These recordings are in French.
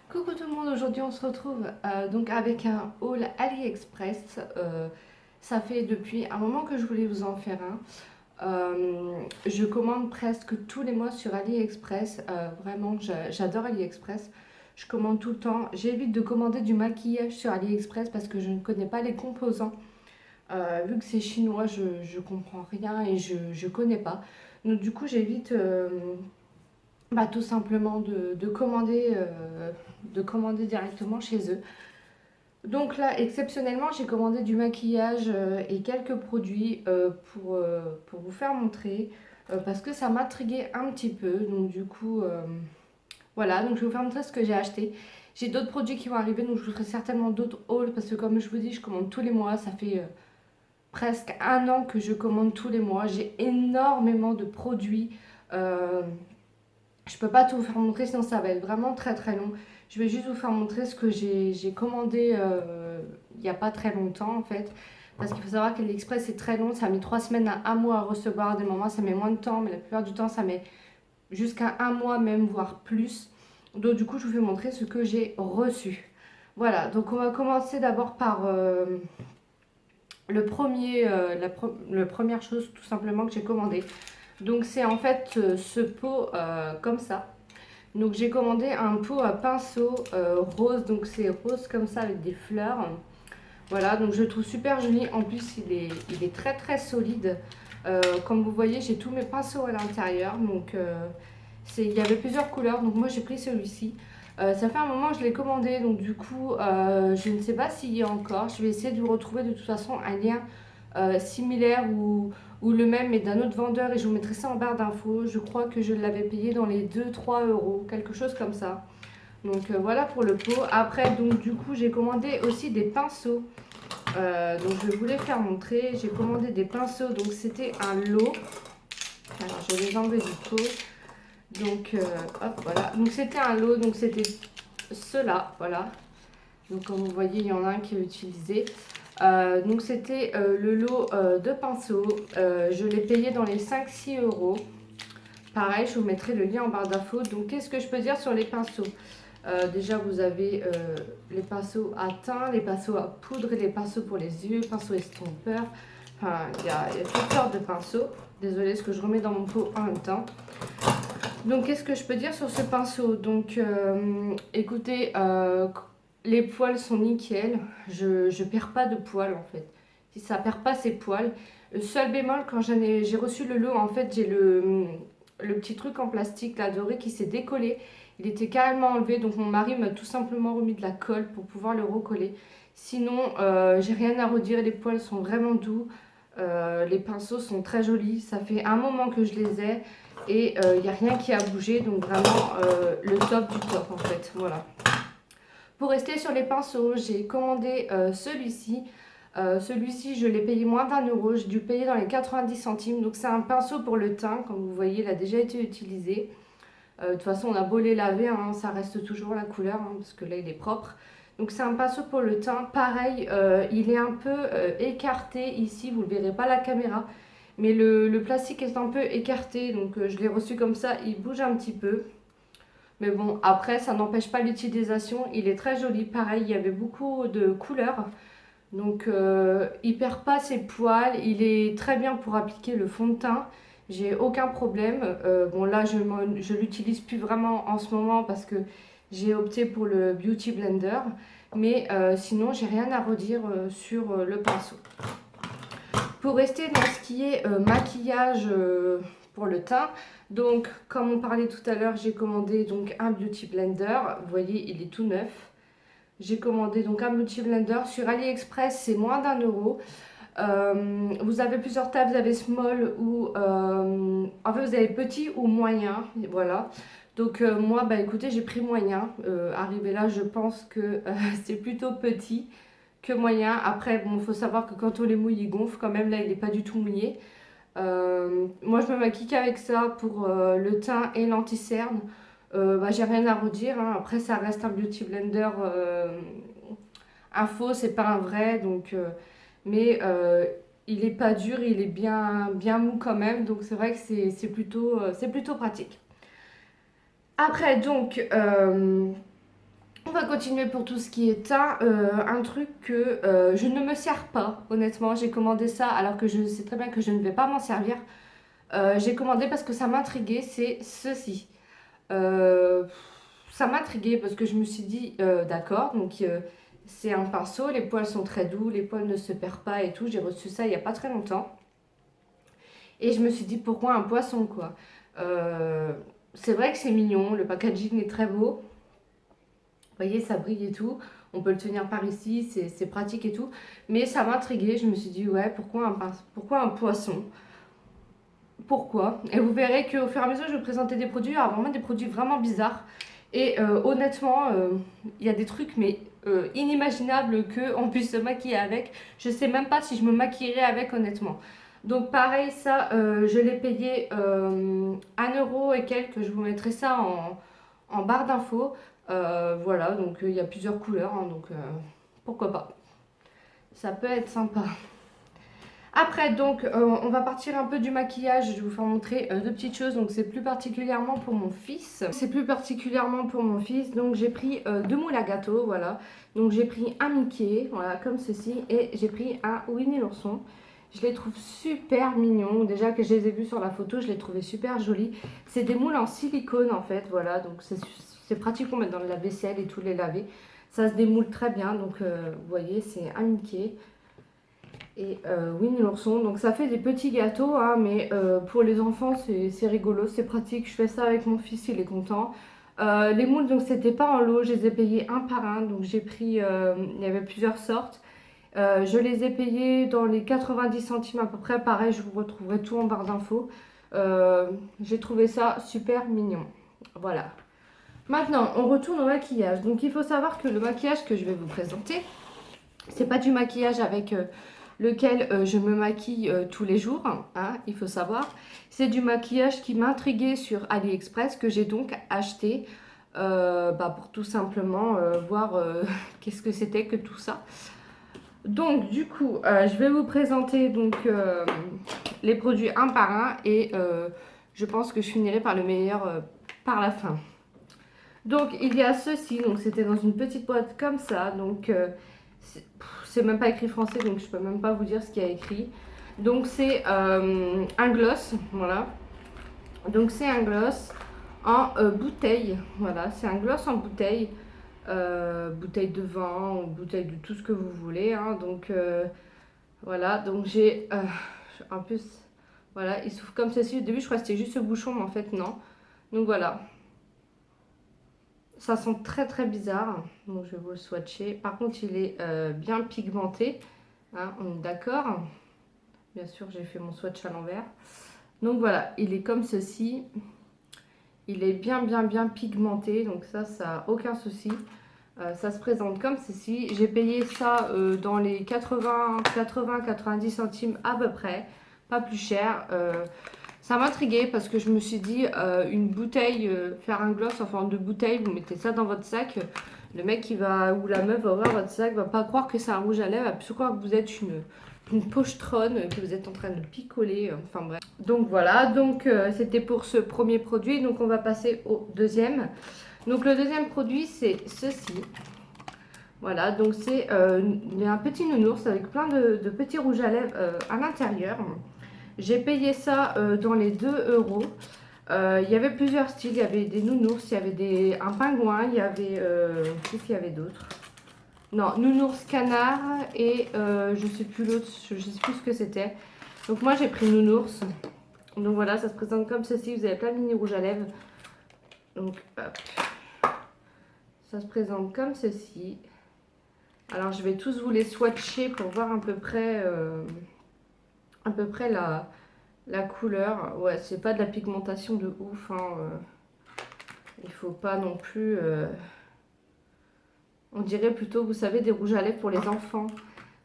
Coucou tout le monde, aujourd'hui on se retrouve donc avec un haul AliExpress. Ça fait depuis un moment que je voulais vous en faire un. Je commande presque tous les mois sur AliExpress. Vraiment, j'adore AliExpress. Je commande tout le temps. J'évite de commander du maquillage sur AliExpress parce que je ne connais pas les composants. Vu que c'est chinois, je comprends rien et je connais pas. Donc du coup, j'évite tout simplement de commander directement chez eux. Donc là, exceptionnellement, j'ai commandé du maquillage et quelques produits pour vous faire montrer parce que ça m'intriguait un petit peu. Donc du coup, voilà, donc je vais vous faire montrer ce que j'ai acheté. J'ai d'autres produits qui vont arriver, donc je vous ferai certainement d'autres hauls parce que comme je vous dis, je commande tous les mois. Ça fait presque un an que je commande tous les mois. J'ai énormément de produits. Euh, je peux pas tout vous faire montrer, sinon ça va être vraiment très très long. Je vais juste vous faire montrer ce que j'ai commandé il n'y a pas très longtemps en fait. Parce qu'il faut savoir que l'Express c'est très long, ça a mis 3 semaines à un mois à recevoir. Des moments ça met moins de temps, mais la plupart du temps ça met jusqu'à un mois même, voire plus. Donc du coup je vous vais montrer ce que j'ai reçu. Voilà, donc on va commencer d'abord par la première chose tout simplement que j'ai commandé. Donc c'est en fait ce pot comme ça. Donc j'ai commandé un pot à pinceau rose, donc c'est rose comme ça avec des fleurs. Voilà, donc je le trouve super joli. En plus, il est très très solide. Comme vous voyez, j'ai tous mes pinceaux à l'intérieur. Donc il y avait plusieurs couleurs, donc moi j'ai pris celui-ci. Ça fait un moment que je l'ai commandé, donc du coup, je ne sais pas s'il y a encore. Je vais essayer de vous retrouver de toute façon un lien similaire ou le même mais d'un autre vendeur et je vous mettrai ça en barre d'infos. Je crois que je l'avais payé dans les 2-3 euros, quelque chose comme ça. Donc voilà pour le pot. Après, donc du coup, j'ai commandé aussi des pinceaux. Donc je vais vous les faire montrer. J'ai commandé des pinceaux, donc c'était un lot. Alors je vais les enlever du pot. Donc hop, voilà. Donc c'était un lot, donc c'était ceux-là, voilà. Donc comme vous voyez, il y en a un qui est utilisé. Donc c'était le lot de pinceaux. Je l'ai payé dans les 5-6 euros. Pareil, je vous mettrai le lien en barre d'infos. Donc qu'est-ce que je peux dire sur les pinceaux? Déjà, vous avez les pinceaux à teint, les pinceaux à poudre, les pinceaux pour les yeux, pinceaux estompeurs. Enfin, il y a toutes sortes de pinceaux. Désolée, ce que je remets dans mon pot en même temps. Donc, qu'est-ce que je peux dire sur ce pinceau? Donc, écoutez, les poils sont nickel. Je perds pas de poils en fait. Si ça perd pas ses poils. Le seul bémol, quand j'ai reçu le lot, en fait, j'ai le petit truc en plastique là doré qui s'est décollé. Il était carrément enlevé, donc mon mari m'a tout simplement remis de la colle pour pouvoir le recoller. Sinon, j'ai rien à redire. Les poils sont vraiment doux. Les pinceaux sont très jolis. Ça fait un moment que je les ai. Et il n'y a rien qui a bougé, donc vraiment le top du top en fait. Voilà. Pour rester sur les pinceaux, j'ai commandé celui-ci. Celui-ci, je l'ai payé moins d'1 euro. J'ai dû payer dans les 90 centimes. Donc c'est un pinceau pour le teint. Comme vous voyez, il a déjà été utilisé. De toute façon, on a beau les laver, hein, ça reste toujours la couleur, hein, parce que là, il est propre. Donc c'est un pinceau pour le teint. Pareil, il est un peu écarté ici. Vous ne le verrez pas à la caméra. Mais le plastique est un peu écarté, donc je l'ai reçu comme ça, il bouge un petit peu. Mais bon, après, ça n'empêche pas l'utilisation. Il est très joli. Pareil, il y avait beaucoup de couleurs. Donc, il perd pas ses poils. Il est très bien pour appliquer le fond de teint. J'ai aucun problème. Bon, là, je l'utilise plus vraiment en ce moment parce que j'ai opté pour le Beauty Blender. Mais sinon, j'ai rien à redire sur le pinceau. Pour rester dans ce qui est maquillage pour le teint, donc comme on parlait tout à l'heure, j'ai commandé donc un Beauty Blender. Vous voyez, il est tout neuf. J'ai commandé donc un Beauty Blender sur AliExpress, c'est moins d'1 euro. Vous avez plusieurs tailles, vous avez small ou en fait vous avez petit ou moyen, voilà. Donc moi bah écoutez j'ai pris moyen. Arrivé là je pense que c'est plutôt petit que moyen. Après, bon, il faut savoir que quand on les mouille, ils gonflent quand même. Là, il n'est pas du tout mouillé. Moi, je me maquille qu'avec ça pour le teint et l'anti-cerne. J'ai rien à redire, hein. Après, ça reste un beauty blender. Un faux, c'est pas un vrai. Donc, mais il est pas dur, il est bien mou quand même. Donc, c'est vrai que c'est plutôt pratique. Après, donc, va continuer pour tout ce qui est teint. Un truc que je ne me sers pas, honnêtement. J'ai commandé ça alors que je sais très bien que je ne vais pas m'en servir. J'ai commandé parce que ça m'intriguait, c'est ceci. Euh, Ça m'intriguait parce que je me suis dit, d'accord, donc c'est un pinceau, les poils sont très doux, les poils ne se perdent pas et tout. J'ai reçu ça il n'y a pas très longtemps. Et je me suis dit, pourquoi un poisson, quoi. Euh, c'est vrai que c'est mignon, le packaging est très beau. Vous voyez, ça brille et tout. On peut le tenir par ici, c'est pratique et tout. Mais ça m'a intriguée. Je me suis dit, ouais, pourquoi un poisson? Pourquoi? Et vous verrez qu'au fur et à mesure, je vais vous présenter des produits. Alors, vraiment des produits vraiment bizarres. Et honnêtement, il y a des trucs, mais inimaginables qu'on puisse se maquiller avec. Je sais même pas si je me maquillerais avec, honnêtement. Donc, pareil, ça, je l'ai payé 1 € et quelques. Je vous mettrai ça en barre d'infos. Voilà, donc il y a plusieurs couleurs, hein, donc pourquoi pas. Ça peut être sympa. Après, donc, on va partir un peu du maquillage. Je vais vous faire montrer deux petites choses. Donc, c'est plus particulièrement pour mon fils. Donc, j'ai pris deux moules à gâteau, voilà. Donc, j'ai pris un Mickey, voilà, comme ceci. Et j'ai pris un Winnie l'ourson. Je les trouve super mignons. Déjà que je les ai vus sur la photo, je les trouvais super jolis. C'est des moules en silicone, en fait, voilà. Donc, c'est pratique pour mettre dans la vaisselle et tout, les laver. Ça se démoule très bien. Donc, vous voyez, c'est un Mickey. Et Winnie l'ourson, donc ça fait des petits gâteaux, hein, mais pour les enfants c'est rigolo, c'est pratique. Je fais ça avec mon fils, il est content. Les moules, donc c'était pas en lot, je les ai payés un par un, donc j'ai pris, il y avait plusieurs sortes. Je les ai payés dans les 90 centimes à peu près, pareil, je vous retrouverai tout en barre d'infos. J'ai trouvé ça super mignon. Voilà. Maintenant, on retourne au maquillage. Donc il faut savoir que le maquillage que je vais vous présenter, c'est pas du maquillage avec lequel je me maquille tous les jours, hein, il faut savoir. C'est du maquillage qui m'intriguait sur AliExpress que j'ai donc acheté pour tout simplement voir qu'est-ce que c'était que tout ça. Donc du coup, je vais vous présenter donc les produits un par un et je pense que je finirai par le meilleur par la fin. Donc il y a ceci, donc c'était dans une petite boîte comme ça, donc c'est même pas écrit français, donc je peux même pas vous dire ce qu'il y a écrit. Donc c'est un gloss, voilà. Donc c'est un gloss en bouteille, voilà, c'est un gloss en bouteille, bouteille de vin ou bouteille de tout ce que vous voulez, hein. Donc voilà, donc j'ai en plus, voilà, il s'ouvre comme ceci. Au début je crois que c'était juste ce bouchon, mais en fait non. Donc voilà. Ça sent très très bizarre, donc je vais vous le swatcher. Par contre, il est bien pigmenté, hein, on est d'accord. Bien sûr, j'ai fait mon swatch à l'envers. Donc voilà, il est comme ceci. Il est bien pigmenté, donc ça n'a aucun souci. Ça se présente comme ceci. J'ai payé ça dans les 80-90 centimes à peu près, pas plus cher. Ça m'intriguait parce que je me suis dit, une bouteille, faire un gloss en forme de bouteille, vous mettez ça dans votre sac. Le mec qui va, ou la meuf va ouvrir votre sac, va pas croire que c'est un rouge à lèvres, va plus croire que vous êtes une pochetronne, que vous êtes en train de picoler, enfin bref. Donc voilà, donc c'était pour ce premier produit, donc on va passer au deuxième. Donc le deuxième produit c'est ceci. Voilà, donc c'est un petit nounours avec plein de petits rouges à lèvres à l'intérieur. J'ai payé ça dans les 2 €. Il y avait plusieurs styles, il y avait des nounours, il y avait un pingouin, il y avait... qu'est-ce qu'il y avait d'autre? Non, nounours canard et je sais plus l'autre, je sais plus ce que c'était. Donc moi j'ai pris nounours. Donc voilà, ça se présente comme ceci, vous avez plein de mini rouges à lèvres. Donc hop. Ça se présente comme ceci. Alors je vais tous vous les swatcher pour voir à peu près la couleur. Ouais, c'est pas de la pigmentation de ouf, hein. Il faut pas non plus... on dirait plutôt, vous savez, des rouges à lèvres pour les enfants.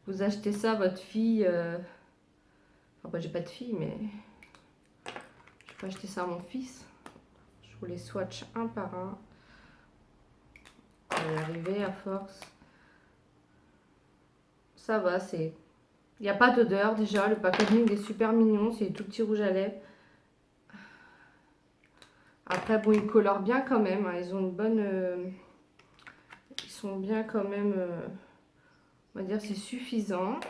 Vous achetez ça à votre fille... Enfin, moi j'ai pas de fille, mais... Je peux acheter ça à mon fils. Je vous les swatch un par un. On va y arriver à force. Ça va, c'est... Il n'y a pas d'odeur déjà, le packaging est super mignon, c'est des tout petits rouges à lèvres. Après, bon, ils colorent bien quand même, hein. Ils ont une bonne... Ils sont bien quand même, on va dire c'est suffisant.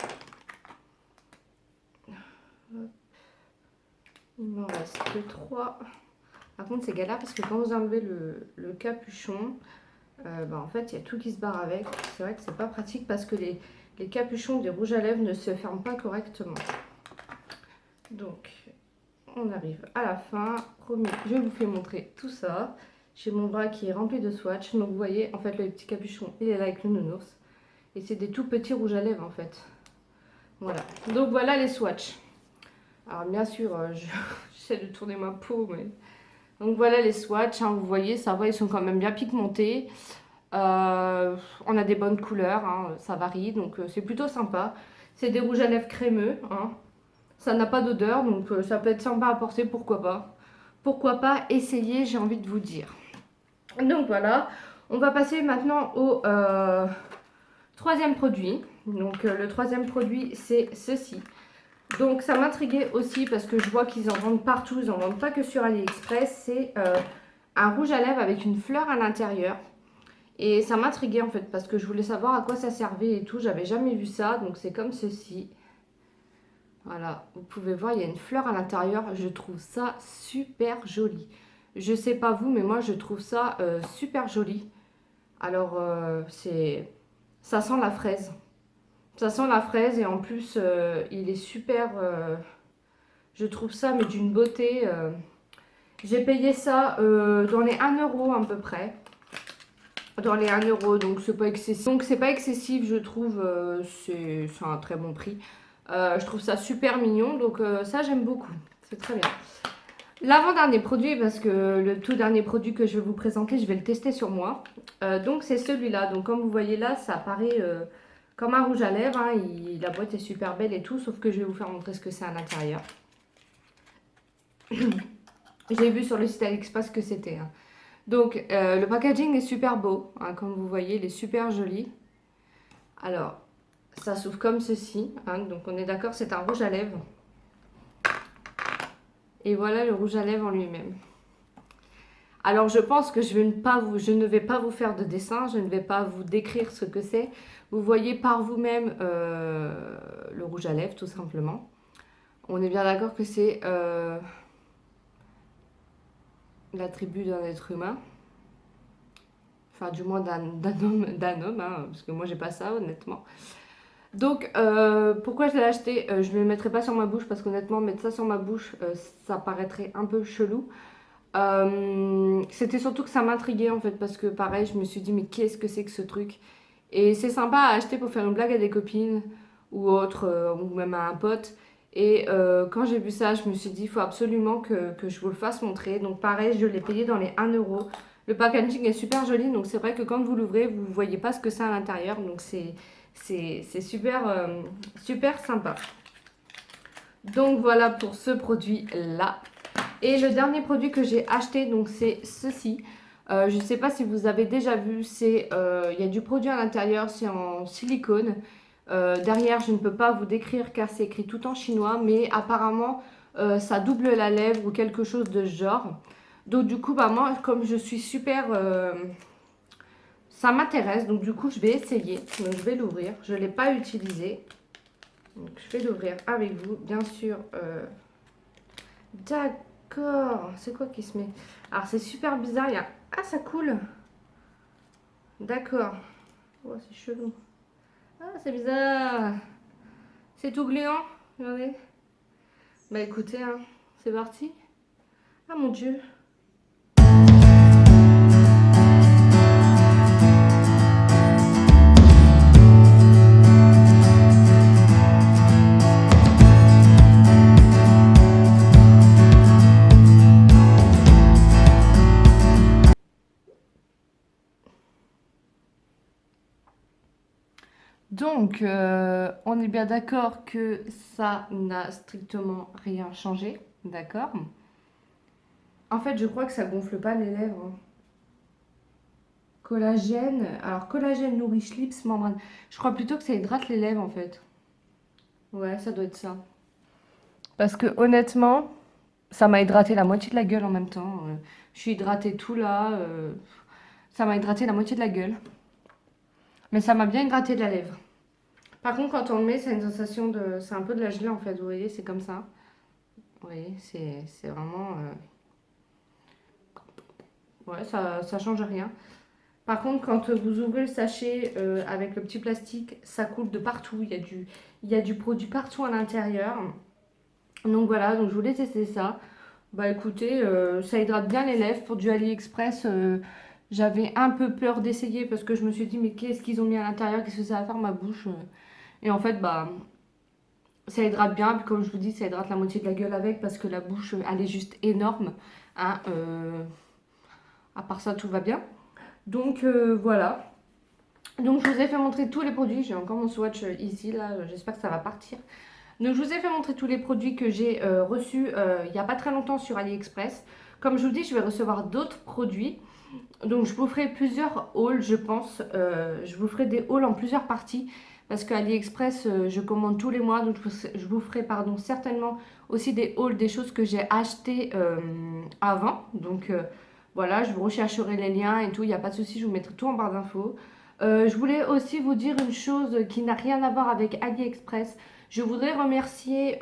Il m'en reste que 3. Par contre c'est galère parce que quand vous enlevez le capuchon, en fait il y a tout qui se barre avec. C'est vrai que c'est pas pratique parce que les capuchons des rouges à lèvres ne se ferment pas correctement. Donc on arrive à la fin. Promis, je vous fais montrer tout ça. J'ai mon bras qui est rempli de swatch. Donc vous voyez, en fait, le petit capuchon, il est là avec le nounours. Et c'est des tout petits rouges à lèvres, en fait. Voilà. Donc voilà les swatchs. Alors bien sûr, j'essaie de tourner ma peau, mais... Donc voilà les swatchs, hein, vous voyez, ça va, ils sont quand même bien pigmentés. On a des bonnes couleurs, hein, ça varie, donc c'est plutôt sympa. C'est des rouges à lèvres crémeux, hein. Ça n'a pas d'odeur, donc ça peut être sympa à porter, pourquoi pas. Pourquoi pas essayer, j'ai envie de vous dire. Donc voilà, on va passer maintenant au troisième produit. Donc le troisième produit, c'est ceci. Donc ça m'intriguait aussi parce que je vois qu'ils en vendent partout, ils n'en vendent pas que sur AliExpress. C'est un rouge à lèvres avec une fleur à l'intérieur. Et ça m'intriguait en fait parce que je voulais savoir à quoi ça servait et tout. J'avais jamais vu ça, donc c'est comme ceci. Voilà, vous pouvez voir, il y a une fleur à l'intérieur. Je trouve ça super joli. Je sais pas vous, mais moi je trouve ça super joli. Alors, ça sent la fraise. Ça sent la fraise et en plus, il est super... je trouve ça, mais d'une beauté. J'ai payé ça dans les 1 euro à peu près. Dans les 1 euro, donc c'est pas excessif. Donc c'est pas excessif, je trouve. C'est un très bon prix. Je trouve ça super mignon, donc ça j'aime beaucoup. C'est très bien. L'avant-dernier produit, parce que le tout dernier produit que je vais vous présenter, je vais le tester sur moi. Donc c'est celui-là. Donc comme vous voyez là, ça paraît comme un rouge à lèvres. Hein. La boîte est super belle et tout, sauf que je vais vous faire montrer ce que c'est à l'intérieur. J'ai vu sur le site AliExpress que c'était. Hein. Donc le packaging est super beau. Hein, comme vous voyez, il est super joli. Alors, ça s'ouvre comme ceci. Hein. Donc on est d'accord, c'est un rouge à lèvres. Et voilà le rouge à lèvres en lui-même. Alors je pense que je ne vais pas vous faire de dessin, je ne vais pas vous décrire ce que c'est. Vous voyez par vous-même le rouge à lèvres tout simplement. On est bien d'accord que c'est l'attribut d'un être humain. Enfin du moins d'un homme hein, parce que moi j'ai pas ça honnêtement. Donc pourquoi je l'ai acheté, je ne le mettrai pas sur ma bouche parce qu'honnêtement mettre ça sur ma bouche ça paraîtrait un peu chelou. C'était surtout que ça m'intriguait en fait parce que pareil je me suis dit mais qu'est-ce que c'est que ce truc et c'est sympa à acheter pour faire une blague à des copines ou autre ou même à un pote et quand j'ai vu ça je me suis dit il faut absolument que je vous le fasse montrer donc pareil je l'ai payé dans les 1 euro. Le packaging est super joli donc c'est vrai que quand vous l'ouvrez vous ne voyez pas ce que c'est à l'intérieur donc c'est super, super sympa. Donc voilà pour ce produit là. Et le dernier produit que j'ai acheté, donc c'est ceci. Je ne sais pas si vous avez déjà vu, il y a du produit à l'intérieur, c'est en silicone. Derrière, je ne peux pas vous décrire car c'est écrit tout en chinois, mais apparemment, ça double la lèvre ou quelque chose de ce genre. Donc du coup, moi, comme je suis super... ça m'intéresse, donc du coup, je vais essayer. Donc je vais l'ouvrir. Je ne l'ai pas utilisé. Donc je vais l'ouvrir avec vous, bien sûr. D'accord, c'est quoi qui se met? Alors c'est super bizarre, il y a... Ah ça coule. D'accord. Oh c'est chelou. Ah c'est bizarre. C'est tout gluant, regardez. Bah écoutez, hein, c'est parti. Ah mon dieu. Donc, on est bien d'accord que ça n'a strictement rien changé, d'accord? En fait, je crois que ça gonfle pas les lèvres. Hein. Collagène, alors collagène nourrit lips, membrane. Je crois plutôt que ça hydrate les lèvres en fait. Ouais, ça doit être ça. Parce que honnêtement, ça m'a hydraté la moitié de la gueule en même temps. Je suis hydratée tout là. Ça m'a hydraté la moitié de la gueule. Mais ça m'a bien gratté la lèvre. Par contre, quand on le met, c'est une sensation de... C'est un peu de la gelée en fait, vous voyez, c'est comme ça. Vous voyez, c'est vraiment... Ouais, ça change rien. Par contre, quand vous ouvrez le sachet avec le petit plastique, ça coule de partout. Il y a du produit partout à l'intérieur. Donc voilà, donc je voulais tester ça. Bah écoutez, ça hydrate bien les lèvres. Pour du AliExpress, j'avais un peu peur d'essayer parce que je me suis dit, mais qu'est-ce qu'ils ont mis à l'intérieur? Qu'est-ce que ça va faire ma bouche? Et en fait, bah, ça hydrate bien. Puis comme je vous dis, ça hydrate la moitié de la gueule avec parce que la bouche, elle est juste énorme. Hein, à part ça, tout va bien. Donc voilà. Donc je vous ai fait montrer tous les produits. J'ai encore mon swatch ici, là. J'espère que ça va partir. Donc je vous ai fait montrer tous les produits que j'ai reçus il n'y a pas très longtemps sur AliExpress. Comme je vous dis, je vais recevoir d'autres produits. Donc je vous ferai plusieurs hauls, je pense. Je vous ferai des hauls en plusieurs parties. Parce qu'à AliExpress, je commande tous les mois. Donc je vous ferai pardon, certainement aussi des hauls des choses que j'ai achetées avant. Donc voilà, je vous rechercherai les liens et tout. Il n'y a pas de souci, je vous mettrai tout en barre d'infos. Je voulais aussi vous dire une chose qui n'a rien à voir avec AliExpress. Je voudrais remercier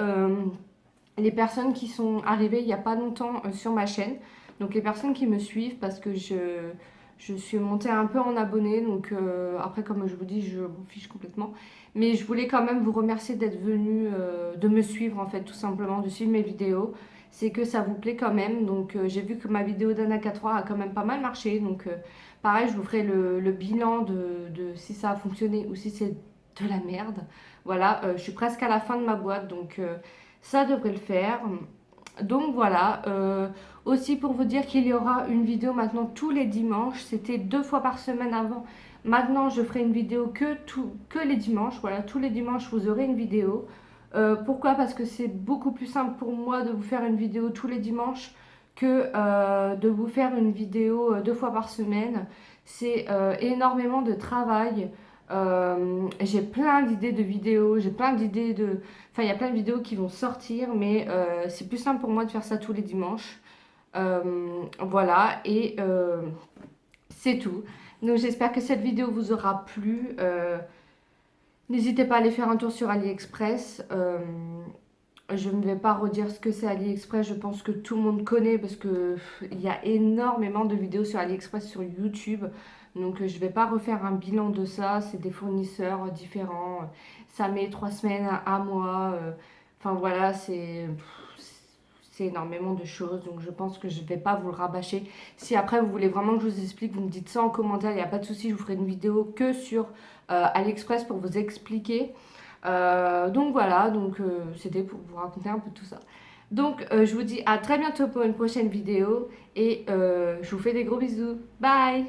les personnes qui sont arrivées il n'y a pas longtemps sur ma chaîne. Donc les personnes qui me suivent parce que je suis montée un peu en abonnés. Donc après, comme je vous dis, je m'en fiche complètement. Mais je voulais quand même vous remercier d'être venu, de me suivre en fait, tout simplement, de suivre mes vidéos. C'est que ça vous plaît quand même. Donc j'ai vu que ma vidéo d'Anna 4 a quand même pas mal marché. Donc pareil, je vous ferai le bilan de si ça a fonctionné ou si c'est de la merde. Voilà, je suis presque à la fin de ma boîte, donc ça devrait le faire. Donc voilà, aussi pour vous dire qu'il y aura une vidéo maintenant tous les dimanches. C'était 2 fois par semaine avant. Maintenant, je ferai une vidéo que les dimanches. Voilà, tous les dimanches, vous aurez une vidéo. Pourquoi? Parce que c'est beaucoup plus simple pour moi de vous faire une vidéo tous les dimanches que de vous faire une vidéo 2 fois par semaine. C'est énormément de travail. J'ai plein d'idées de vidéos, j'ai plein d'idées de... Enfin, il y a plein de vidéos qui vont sortir, mais c'est plus simple pour moi de faire ça tous les dimanches. Voilà, et c'est tout. Donc j'espère que cette vidéo vous aura plu. N'hésitez pas à aller faire un tour sur AliExpress. Je ne vais pas redire ce que c'est AliExpress, je pense que tout le monde connaît parce que il y a énormément de vidéos sur AliExpress sur YouTube. Donc je ne vais pas refaire un bilan de ça, c'est des fournisseurs différents. Ça met 3 semaines, un mois. Enfin voilà, c'est énormément de choses. Donc je pense que je ne vais pas vous le rabâcher. Si après vous voulez vraiment que je vous explique, vous me dites ça en commentaire, il n'y a pas de souci, je vous ferai une vidéo que sur AliExpress pour vous expliquer. Donc voilà, donc c'était pour vous raconter un peu tout ça. Donc je vous dis à très bientôt pour une prochaine vidéo et je vous fais des gros bisous. Bye!